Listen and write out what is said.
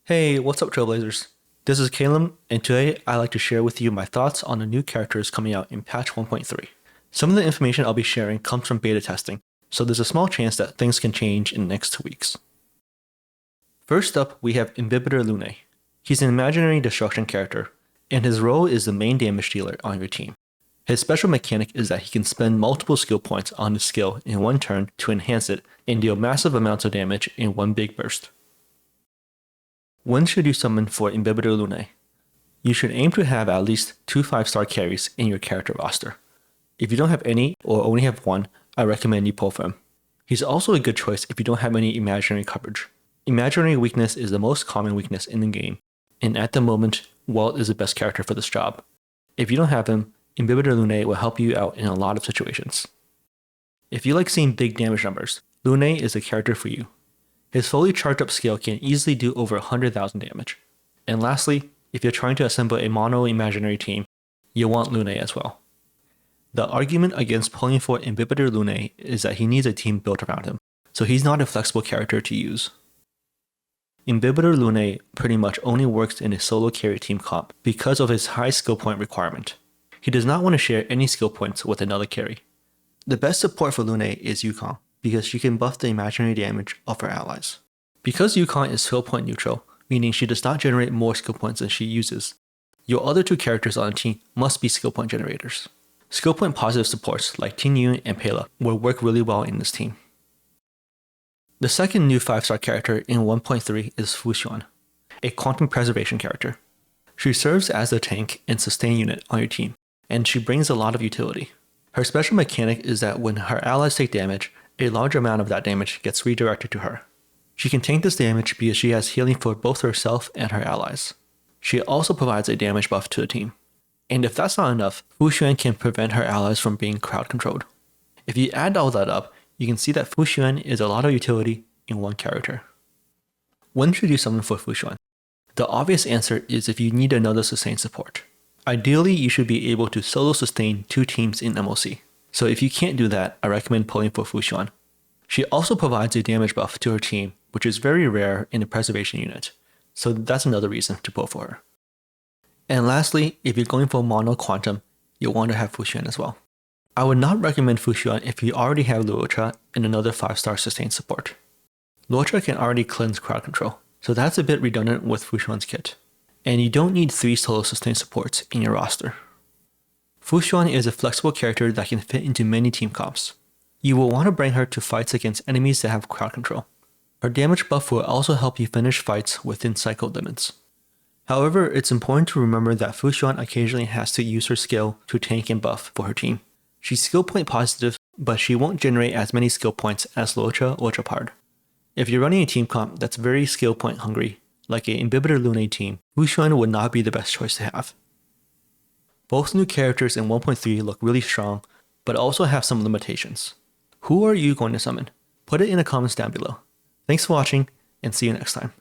Hey, what's up, Trailblazers? This is Caleb, and today I'd like to share with you my thoughts on the new characters coming out in patch 1.3. Some of the information I'll be sharing comes from beta testing, so there's a small chance that things can change in the next 2 weeks. First up, we have Imbibitor Lunae. He's an imaginary destruction character, and his role is the main damage dealer on your team. His special mechanic is that he can spend multiple skill points on his skill in one turn to enhance it and deal massive amounts of damage in one big burst. When should you summon for Imbibitor Lunae? You should aim to have at least 2 5-star carries in your character roster. If you don't have any or only have one, I recommend you pull for him. He's also a good choice if you don't have any imaginary coverage. Imaginary weakness is the most common weakness in the game, and at the moment, Walt is the best character for this job. If you don't have him, Imbibitor Lunae will help you out in a lot of situations. If you like seeing big damage numbers, Lunae is the character for you. His fully charged up skill can easily do over 100,000 damage. And lastly, if you're trying to assemble a mono imaginary team, you'll want Lunae as well. The argument against pulling for Imbibitor Lunae is that he needs a team built around him, so he's not a flexible character to use. Imbibitor Lunae pretty much only works in a solo carry team comp because of his high skill point requirement. He does not want to share any skill points with another carry. The best support for Lunae is Yukon, because she can buff the imaginary damage of her allies. Because Yukon is skill point neutral, meaning she does not generate more skill points than she uses, your other 2 characters on the team must be skill point generators. Skill point positive supports like Tin Yun and Pela will work really well in this team. The second new 5-star character in 1.3 is Fuxuan, a quantum preservation character. She serves as the tank and sustain unit on your team, and she brings a lot of utility. Her special mechanic is that when her allies take damage, a large amount of that damage gets redirected to her. She can tank this damage because she has healing for both herself and her allies. She also provides a damage buff to the team. And if that's not enough, Fuxuan can prevent her allies from being crowd controlled. If you add all that up, you can see that Fuxuan is a lot of utility in one character. When should you summon for Fuxuan? The obvious answer is if you need another sustain support. Ideally, you should be able to solo sustain 2 teams in MOC. So if you can't do that, I recommend pulling for Fuxuan. She also provides a damage buff to her team, which is very rare in the preservation unit, so that's another reason to pull for her. And lastly, if you're going for mono quantum, you'll want to have Fuxuan as well. I would not recommend Fuxuan if you already have Luocha and another 5-star sustain support. Luocha can already cleanse crowd control, so that's a bit redundant with Fuxuan's kit. And you don't need 3 solo sustain supports in your roster. Fuxuan is a flexible character that can fit into many team comps. You will want to bring her to fights against enemies that have crowd control. Her damage buff will also help you finish fights within cycle limits. However, it's important to remember that Fuxuan occasionally has to use her skill to tank and buff for her team. She's skill point positive, but she won't generate as many skill points as Luocha or Chapard. If you're running a team comp that's very skill point hungry, like a Imbibitor Lunae team, Fuxuan would not be the best choice to have. Both new characters in 1.3 look really strong, but also have some limitations. Who are you going to summon? Put it in the comments down below. Thanks for watching, and see you next time.